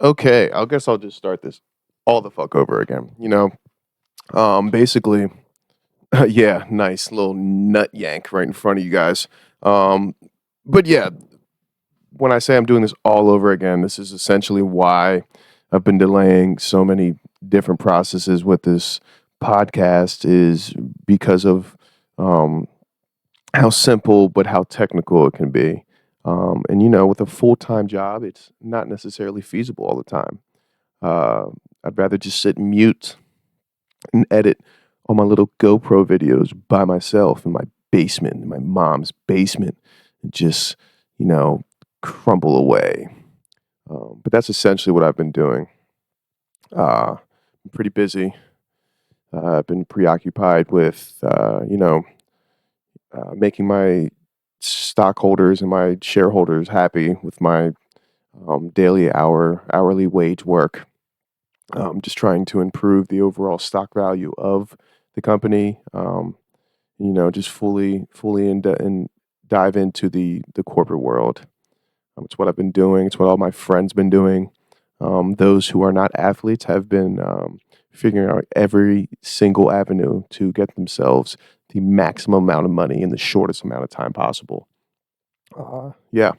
Okay, I guess I'll just start this all the fuck over again. Basically, yeah, nice little nut yank right in front of you guys. Um, but yeah, when I say I'm doing this all over again, this is essentially why I've been delaying so many different processes with this podcast is because of um, how simple but how technical it can be. With a full time job, it's not necessarily feasible all the time. Uh, I'd rather just sit mute and edit all my little GoPro videos by myself in my basement, in my mom's basement, and just, you know, crumble away. But that's essentially what I've been doing. I'm pretty busy. I've been preoccupied with, making my stockholders and my shareholders happy with my hourly wage work. Just trying to improve the overall stock value of the company. Just fully and dive into the corporate world. It's what I've been doing. It's what all my friends been doing. Those who are not athletes have been figuring out every single avenue to get themselves the maximum amount of money in the shortest amount of time possible. Yeah,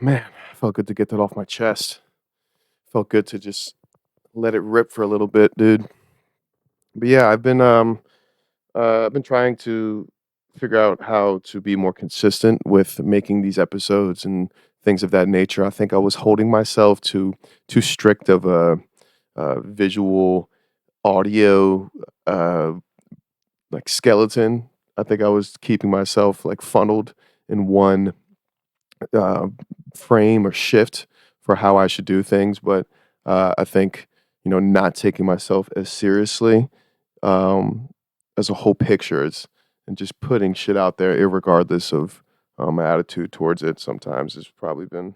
man, felt good to get that off my chest. Felt good to just let it rip for a little bit, dude. But yeah, I've been trying to figure out how to be more consistent with making these episodes and things of that nature. I think I was holding myself to too strict of a visual audio uh, like skeleton. I think I was keeping myself like funneled in one uh, frame or shift for how I should do things. But I think not taking myself as seriously um, as a whole picture is, and just putting shit out there, irregardless of my attitude towards it. Sometimes has probably been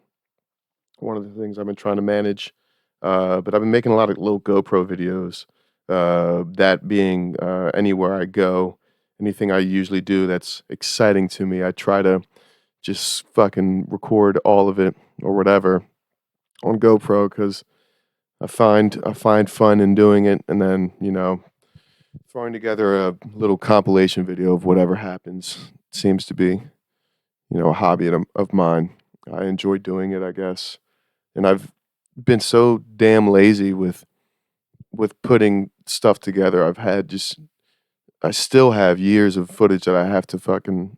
one of the things I've been trying to manage. But I've been making a lot of little GoPro videos. That being anywhere I go, anything I usually do that's exciting to me, I try to just fucking record all of it or whatever on GoPro because I find fun in doing it, and then throwing together a little compilation video of whatever happens seems to be a hobby of mine. I enjoy doing it, I guess, and I've been so damn lazy with putting stuff together. I still have years of footage that I have to fucking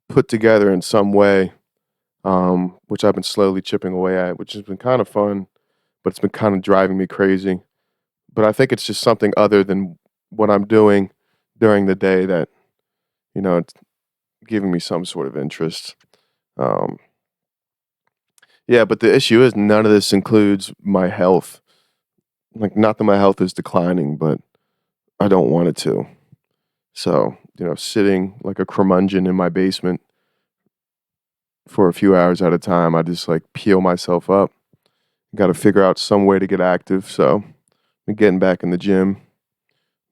put together in some way, which I've been slowly chipping away at, which has been kind of fun, but it's been kind of driving me crazy. But I think it's just something other than what I'm doing during the day that it's giving me some sort of interest. Um, yeah, but the issue is none of this includes my health. Like, not that my health is declining, but I don't want it to. So, sitting like a curmudgeon in my basement for a few hours at a time, I just like peel myself up. Got to figure out some way to get active. So, been getting back in the gym,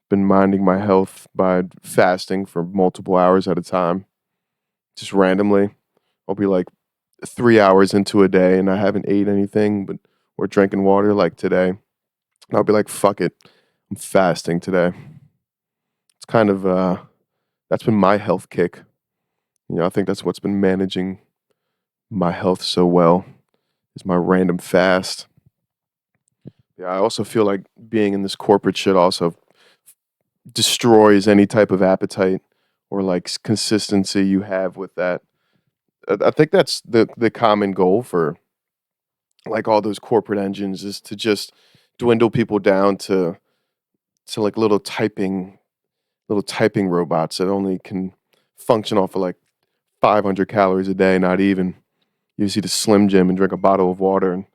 been minding my health by fasting for multiple hours at a time, just randomly. I'll be like 3 hours into a day and I haven't ate anything but or drinking water like today. And I'll be like, fuck it. I'm fasting today. It's kind of that's been my health kick. I think that's what's been managing my health so well is my random fast. Yeah, I also feel like being in this corporate shit also destroys any type of appetite or like consistency you have with that. I think that's the common goal for like all those corporate engines is to just dwindle people down to like little typing robots that only can function off of like 500 calories a day, not even. You just eat a Slim Jim and drink a bottle of water, and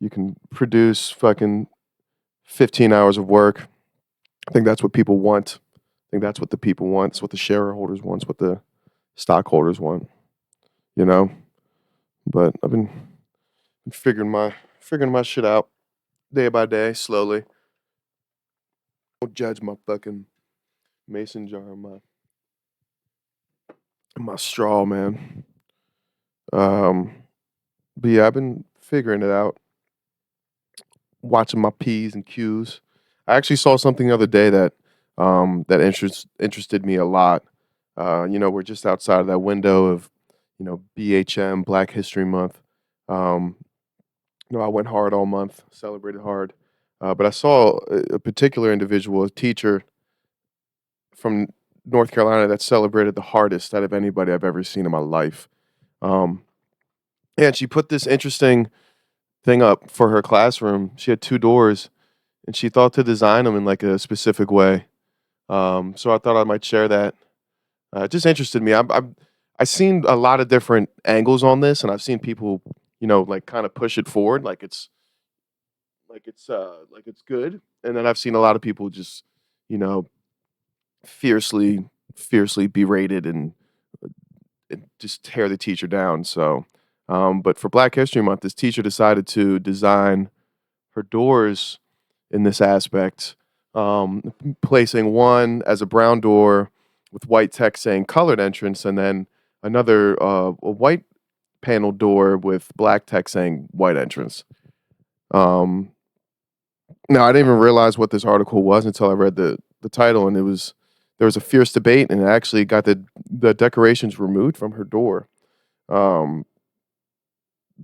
you can produce fucking 15 hours of work. I think that's what people want. I think that's what the people want. It's what the shareholders want. It's what the stockholders want. You know. But I've been figuring my shit out day by day, slowly. Don't judge my fucking mason jar and my straw, man. Um, But yeah, I've been figuring it out, watching my P's and Q's. I actually saw something the other day that interested me a lot. We're just outside of that window of, BHM, Black History Month. Um, I went hard all month, celebrated hard. But I saw a particular individual, a teacher from North Carolina that celebrated the hardest out of anybody I've ever seen in my life. Um, and she put this interesting thing up for her classroom. She had 2 doors, and she thought to design them in, like, a specific way. So I thought I might share that. It just interested me. I've seen a lot of different angles on this, and I've seen people, like, kinda push it forward like it's good, and then I've seen a lot of people just, you know, fiercely fiercely berated and just tear the teacher down, so, but for Black History Month, this teacher decided to design her doors in this aspect, placing one as a brown door with white text saying "colored entrance," and then another, a white panel door with black text saying "white entrance." Um, Now I didn't even realize what this article was until I read the title, and there was a fierce debate, and it actually got the decorations removed from her door, um,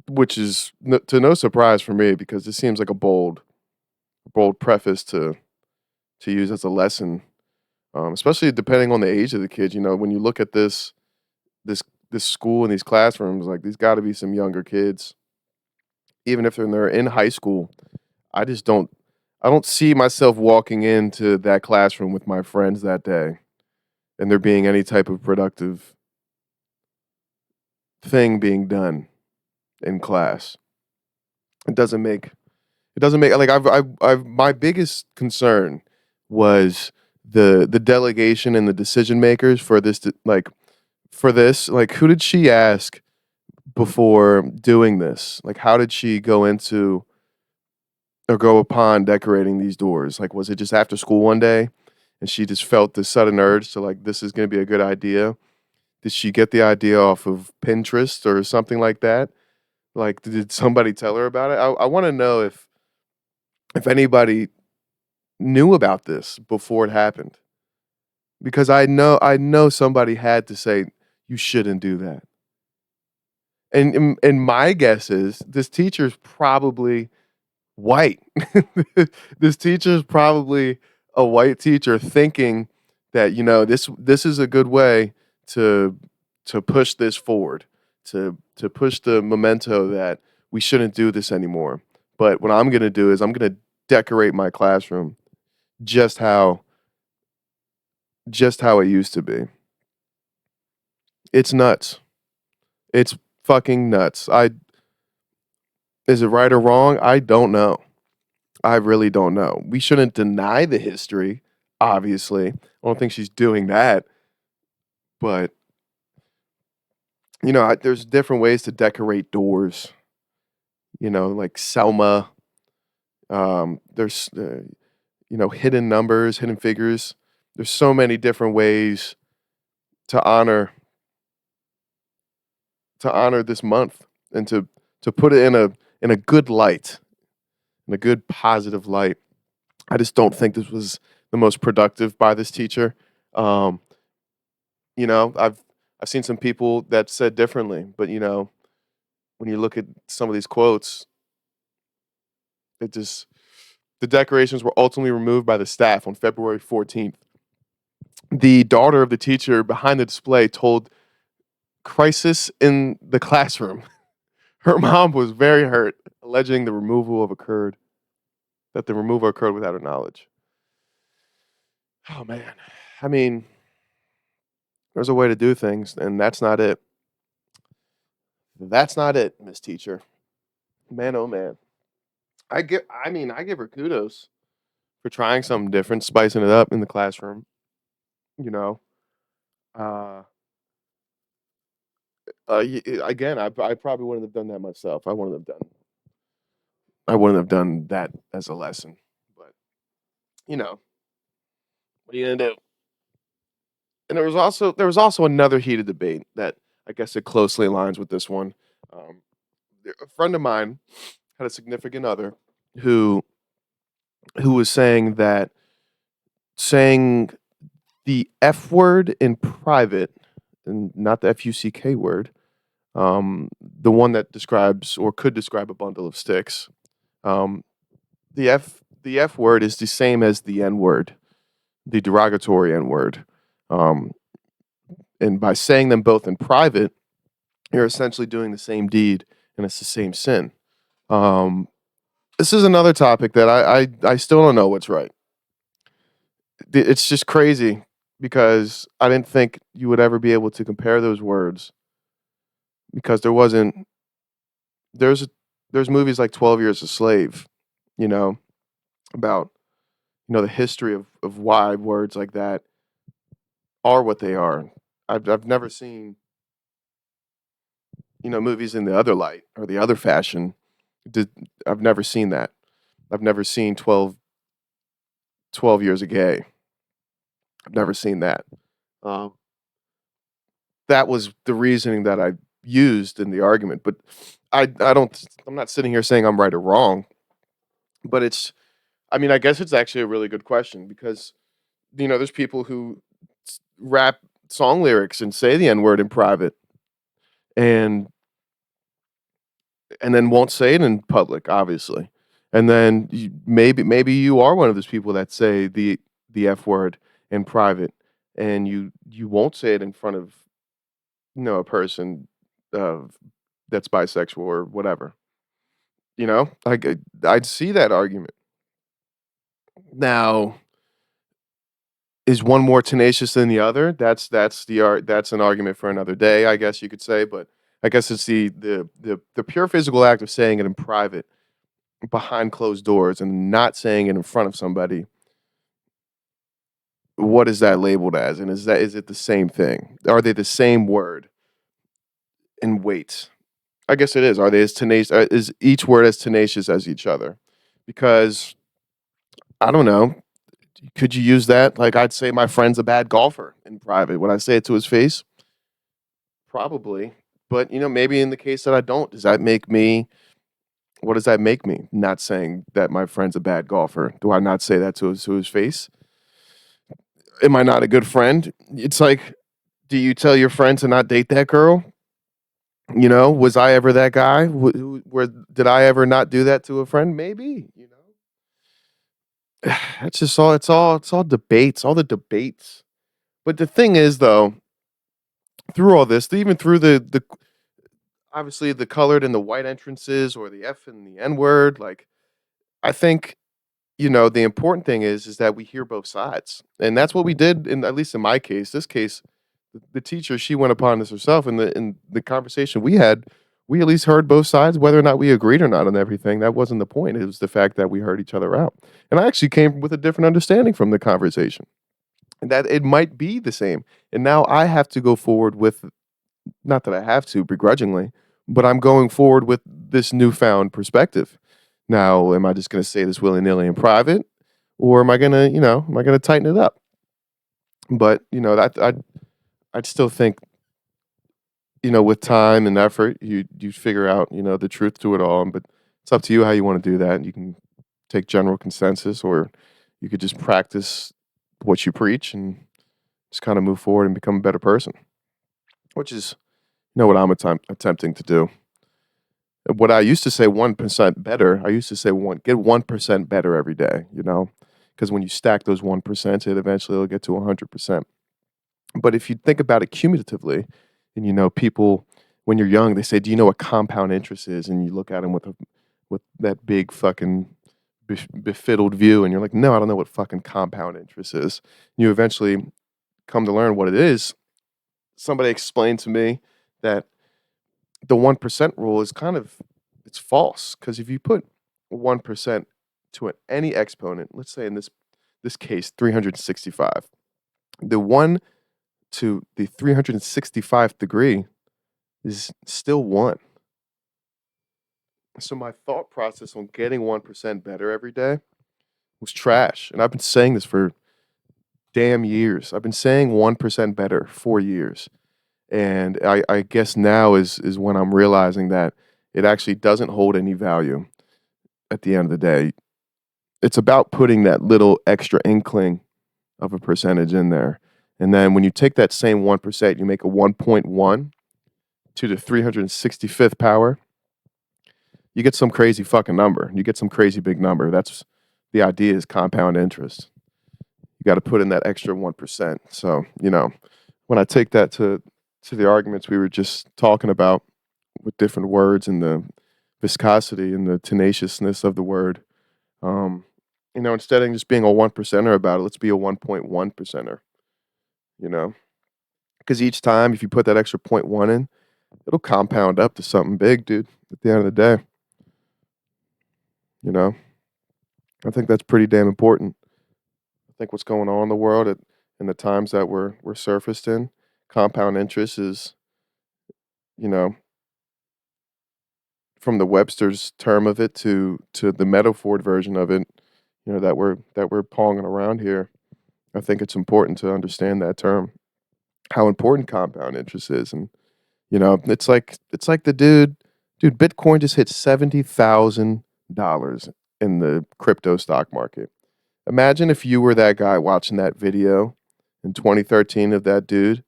which is to no surprise for me because this seems like a bold preface to use as a lesson, especially depending on the age of the kid. When you look at this this school and these classrooms, like these got to be some younger kids, even if they're in high school. I just don't see myself walking into that classroom with my friends that day and there being any type of productive thing being done in class. It doesn't make like I've my biggest concern was the delegation and the decision makers for this, like, who did she ask before doing this? Like, how did she go into or go upon decorating these doors? Like, was it just after school one day and she just felt this sudden urge to, like, this is going to be a good idea? Did she get the idea off of Pinterest or something like that? Like, did somebody tell her about it? I want to know if anybody knew about this before it happened, because I know somebody had to say you shouldn't do that. And my guess is this teacher's probably white. This teacher's probably a white teacher thinking that, this is a good way to push this forward, to push the memento that we shouldn't do this anymore. But what I'm gonna do is I'm gonna decorate my classroom just how it used to be. It's nuts. It's fucking nuts. I Is it right or wrong? I don't know. I really don't know. We shouldn't deny the history, obviously. I don't think she's doing that, but there's different ways to decorate doors. Like Selma. There's hidden numbers, hidden figures. There's so many different ways to honor this month and to put it in a good light, in a good positive light. I just don't think this was the most productive by this teacher. Um, I've seen some people that said differently, but when you look at some of these quotes, it just the decorations were ultimately removed by the staff on February 14th. The daughter of the teacher behind the display told Crisis in the Classroom her mom was very hurt, alleging the removal occurred without her knowledge. Oh man. I mean, there's a way to do things, and that's not it. That's not it, Miss Teacher. Man, oh man. I give her kudos for trying something different, spicing it up in the classroom. You know, uh, again, I probably wouldn't have done that myself. I wouldn't have done that as a lesson. But what are you gonna do? And there was also another heated debate that I guess it closely aligns with this one. Um, a friend of mine had a significant other who was saying that saying the F word in private, and not the FUCK word, the one that describes or could describe a bundle of sticks. Um, the F word is the same as the N word, the derogatory N word. Um, and by saying them both in private, you're essentially doing the same deed, and it's the same sin. Um, this is another topic that I still don't know what's right. It's just crazy because I didn't think you would ever be able to compare those words because there wasn't there's there's movies like 12 Years a Slave, you know, about the history of why words like that are what they are. I've never seen movies in the other light or the other fashion. Did I've never seen that. I've never seen 12 Years a Gay. I've never seen that. Um, that was the reasoning that I used in the argument, but I'm not sitting here saying I'm right or wrong, but I mean, I guess it's actually a really good question because there's people who rap song lyrics and say the N word in private and then won't say it in public, obviously. And then maybe you are one of those people that say the F word in private and you won't say it in front of a person of that's bisexual or whatever. I'd see that argument. Now, is one more tenacious than the other? That's an argument for another day, I guess you could say. But I guess it's the pure physical act of saying it in private, behind closed doors, and not saying it in front of somebody. What is that labeled as? And is it the same thing? Are they the same word in weight? I guess it is. Are they as tenacious? Is each word as tenacious as each other? Because I don't know. Could you use that? Like I'd say my friend's a bad golfer in private. Would I say it to his face? Probably. But maybe in the case that I don't, does that make me what does that make me? Not saying that my friend's a bad golfer. Do I not say that to his face? Am I not a good friend? It's like, do you tell your friend to not date that girl? Was I ever that guy? Where did I ever not do that to a friend? Maybe. It's just all it's all debates, all the debates. But the thing is, though, through all this, even through the obviously the colored and the white entrances or the F and the N word, like I think the important thing is that we hear both sides, and that's what we did in at least in my case. This case, the teacher she went upon this herself in the conversation we had. We at least heard both sides, whether or not we agreed or not on everything. That wasn't the point. It was the fact that we heard each other out, and I actually came with a different understanding from the conversation, and that it might be the same. And now I have to go forward with not that I have to begrudgingly, but I'm going forward with this newfound perspective. Now, am I just going to say this willy nilly in private, or am I going to, am I going to tighten it up? But that I'd still think, with time and effort, you figure out, the truth to it all. But it's up to you how you want to do that. You can take general consensus, or you could just practice what you preach and just kind of move forward and become a better person, which is what I'm attempting to do. What I used to say 1% better, I used to say get 1% better every day, because when you stack those 1%, it eventually will get to 100%. But if you think about it cumulatively, and people when you're young, they say, "Do you know what compound interest is?" And you look at them with that big fucking befiddled view, and you're like, "No, I don't know what fucking compound interest is." You eventually come to learn what it is. Somebody explained to me that the 1% rule is it's false because if you put 1% to any exponent, let's say in this case 365, the 1 to the 365th degree is still 1. So my thought process on getting 1% better every day was trash, and I've been saying this for damn years. I've been saying 1% better for years, and I guess now is when I'm realizing that it actually doesn't hold any value at the end of the day. It's about putting that little extra inkling of a percentage in there. And then when you take that same 1%, you make a 1.1 to the 365th power, you get some crazy fucking number. You get some crazy big number. That's the idea is compound interest. You got to put in that extra 1%. So, when I take that to the arguments we were just talking about with different words and the viscosity and the tenaciousness of the word, um, instead of just being a 1%er about it, let's be a 1.1%er, you know? Because each time, if you put that extra point one in, it'll compound up to something big, dude, at the end of the day, you know? I think that's pretty damn important. I think what's going on in the world in the times that we're surfaced in, compound interest is, you know, from the Webster's term of it to the metaphor version of it, that we're ponging around here. I think it's important to understand that term, how important compound interest is, and it's like the dude, Bitcoin just hit $70,000 in the crypto stock market. Imagine if you were that guy watching that video in 2013 of that dude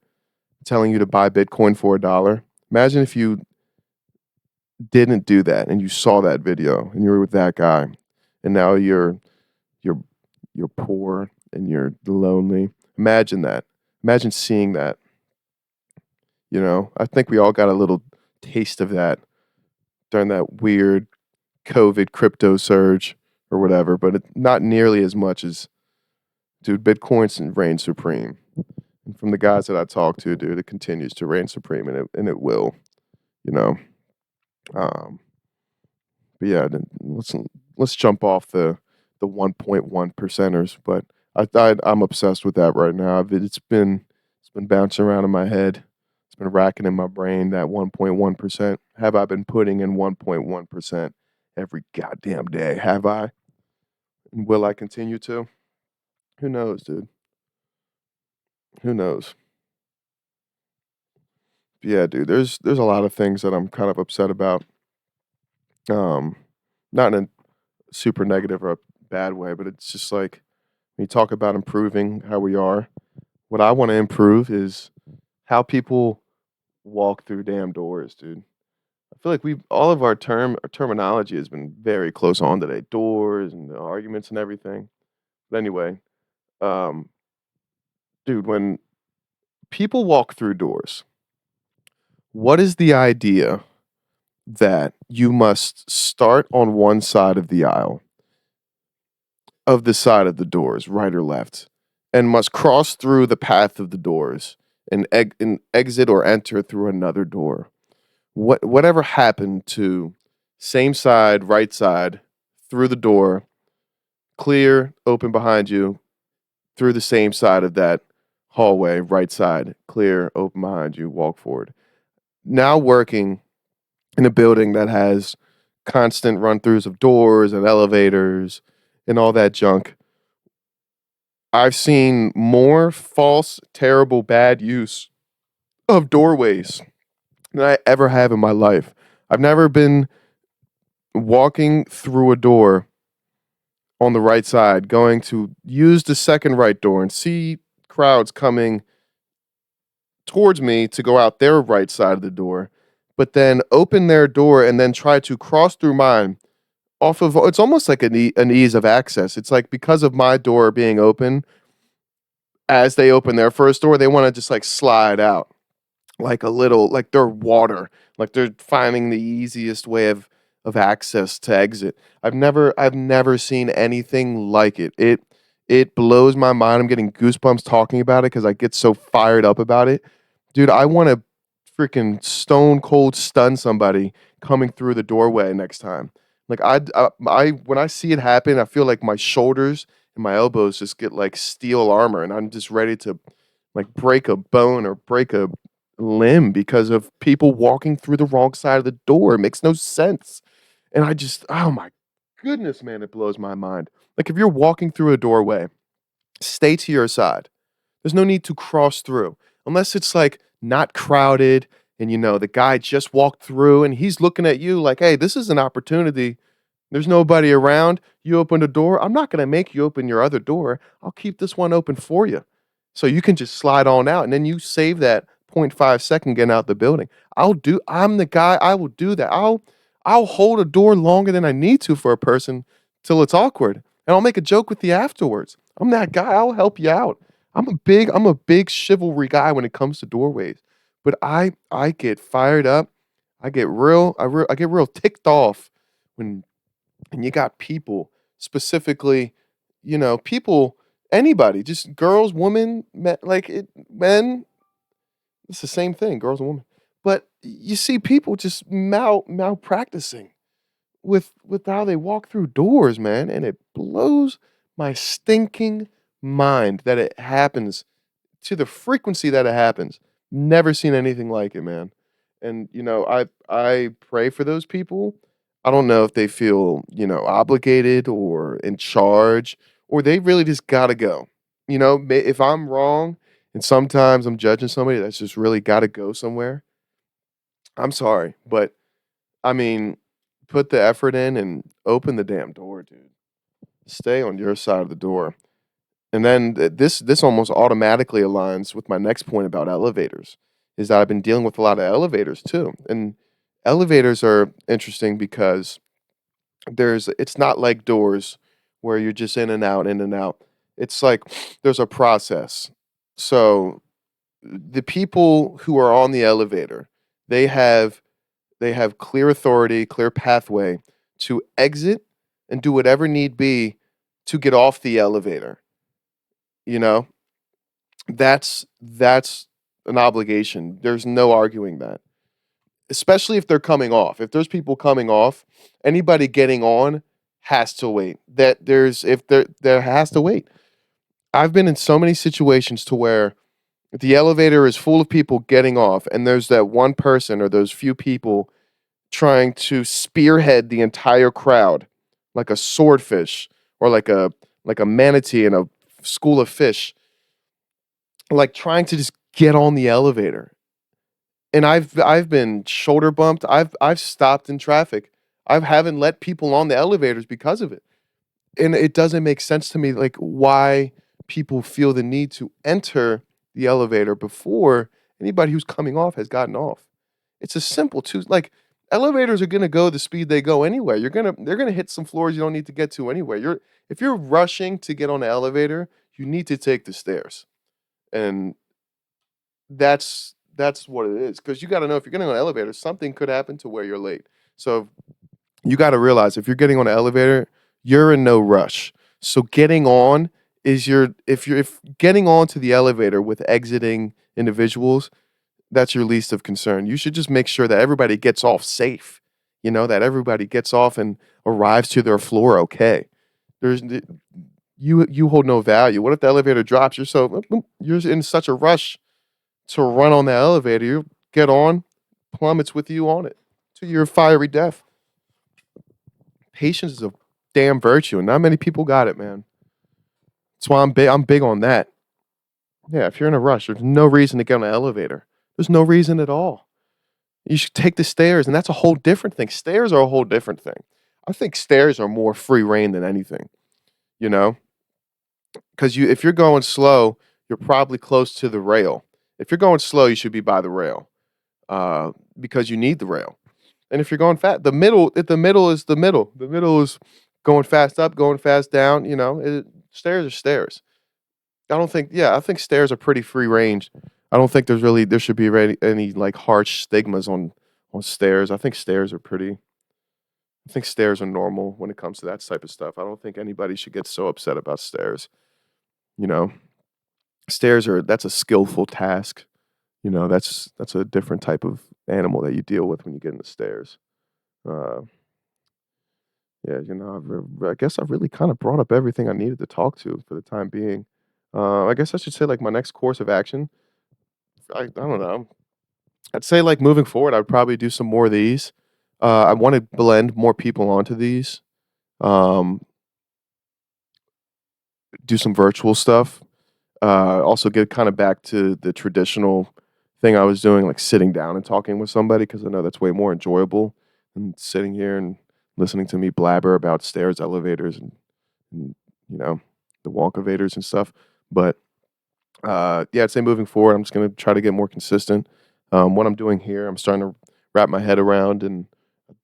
telling you to buy Bitcoin for $1. Imagine if you didn't do that and you saw that video and you were with that guy and now you're you're poor and you're lonely. Imagine that. Imagine seeing that. I think we all got a little taste of that during that weird COVID crypto surge or whatever, but not nearly as much as, dude, Bitcoin's reign supreme. And from the guys that I talk to, dude, it continues to reign supreme, and it will, you know. Um, but yeah, then let's jump off the 1.1 percenters. But I'm obsessed with that right now. It's been bouncing around in my head. It's been racking in my brain, that 1.1%. Have I been putting in 1.1% every goddamn day? Have I? And will I continue to? Who knows, dude? Who knows? Yeah, dude. There's a lot of things that I'm kind of upset about. Um, Not in a super negative or a bad way, but it's just like when you talk about improving how we are. What I want to improve is how people walk through damn doors, dude. I feel like we've all of our terminology has been very close on today. Doors and the arguments and everything. But anyway, um, dude, when people walk through doors, what is the idea that you must start on one side of the aisle, of the side of the doors, right or left, and must cross through the path of the doors and exit or enter through another door? Whatever happened to same side, right side, through the door, clear, open behind you, through the same side of that hallway, right side, clear, open behind you, walk forward. Now working in a building that has constant run throughs of doors and elevators and all that junk, I've seen more false, terrible, bad use of doorways than I ever have in my life. I've never been walking through a door on the right side, going to use the second right door and see crowds coming towards me to go out their right side of the door, but then open their door and then try to cross through mine off of, it's almost like an ease of access. It's like because of my door being open, as they open their first door, they want to just like slide out like a little, like they're water, like they're finding the easiest way of access to exit. I've never seen anything like it. It blows my mind. I'm getting goosebumps talking about it because I get so fired up about it. Dude, I want to freaking stone cold stun somebody coming through the doorway next time. Like I when I see it happen, I feel like my shoulders and my elbows just get like steel armor, and I'm just ready to like break a bone or break a limb because of people walking through the wrong side of the door. It makes no sense. And I just, oh my goodness, man, it blows my mind. Like if you're walking through a doorway, stay to your side. There's no need to cross through unless it's like not crowded and the guy just walked through and he's looking at you like, hey, this is an opportunity. There's nobody around. You open the door. I'm not going to make you open your other door. I'll keep this one open for you. So you can just slide on out and then you save that point 0.5 second getting out the building. I'm the guy. I will do that. I'll hold a door longer than I need to for a person till it's awkward. And I'll make a joke with you afterwards. I'm that guy. I'll help you out. I'm a big chivalry guy when it comes to doorways. But I get fired up. I get real ticked off when and you got people specifically, people, anybody, just girls, women, men, men. It's the same thing, girls and women. But you see people just malpracticing with how they walk through doors, man, and it blows my stinking mind that it happens to the frequency that it happens. Never seen anything like it, man. And I pray for those people. I don't know if they feel, obligated or in charge or they really just got to go. If I'm wrong and sometimes I'm judging somebody that's just really got to go somewhere, I'm sorry, but I mean, put the effort in and open the damn door, dude. Stay on your side of the door. And then this almost automatically aligns with my next point about elevators, is that I've been dealing with a lot of elevators too. And elevators are interesting because it's not like doors where you're just in and out, in and out. It's like there's a process. So the people who are on the elevator, they have they have clear authority, clear pathway to exit and do whatever need be to get off the elevator. You know, that's an obligation. There's no arguing that. Especially if they're coming off. If there's people coming off, anybody getting on has to wait. That there's if there has to wait. I've been in so many situations to where the elevator is full of people getting off and there's that one person or those few people trying to spearhead the entire crowd like a swordfish or like a manatee in a school of fish, like trying to just get on the elevator. And I've been shoulder bumped. I've stopped in traffic. I haven't let people on the elevators because of it. And it doesn't make sense to me like why people feel the need to enter the elevator before anybody who's coming off has gotten off. It's a simple two like elevators are gonna go the speed they go anyway. They're gonna hit some floors you don't need to get to anyway. If you're rushing to get on the elevator, you need to take the stairs. And that's what it is. Because you gotta know if you're getting on an elevator, something could happen to where you're late. So you gotta realize if you're getting on an elevator, you're in no rush. So getting on is your if getting onto the elevator with exiting individuals, that's your least of concern. You should just make sure that everybody gets off safe. That everybody gets off and arrives to their floor okay. You hold no value. What if the elevator drops? You're in such a rush to run on the elevator. You get on, plummets with you on it to your fiery death. Patience is a damn virtue, and not many people got it, man. That's why I'm big. I'm big on that. Yeah, if you're in a rush, there's no reason to get on an elevator. There's no reason at all. You should take the stairs, and that's a whole different thing. Stairs are a whole different thing. I think stairs are more free reign than anything. You know, because if you're going slow, you're probably close to the rail. If you're going slow, you should be by the rail, because you need the rail. And if you're going fast, the middle is the middle. The middle is going fast up, going fast down. Stairs are stairs. I think stairs are pretty free range. I don't think there should be any like harsh stigmas on stairs. I think stairs are normal when it comes to that type of stuff. I don't think anybody should get so upset about stairs. You know, that's a skillful task. That's a different type of animal that you deal with when you get in the stairs. Uh, yeah, I guess I really kind of brought up everything I needed to talk to for the time being. I guess I should say like my next course of action. I don't know. I'd say like moving forward, I'd probably do some more of these. I want to blend more people onto these. Um, do some virtual stuff. Also get kind of back to the traditional thing I was doing, like sitting down and talking with somebody, because I know that's way more enjoyable than sitting here and listening to me blabber about stairs, elevators, and you know, the walkovators and stuff. But yeah, I'd say moving forward, I'm just gonna try to get more consistent. What I'm doing here, I'm starting to wrap my head around, and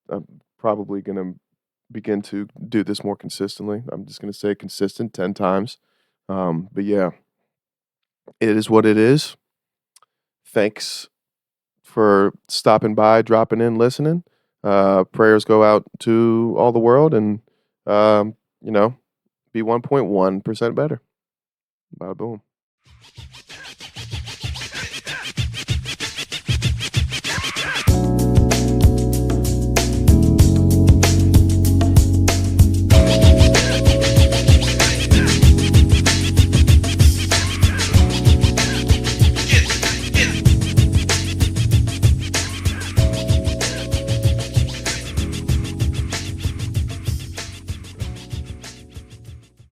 I'm probably gonna begin to do this more consistently. I'm just gonna say consistent 10 times. But yeah, it is what it is. Thanks for stopping by, dropping in, listening. Prayers go out to all the world, and you know, be 1.1% better. Bada boom.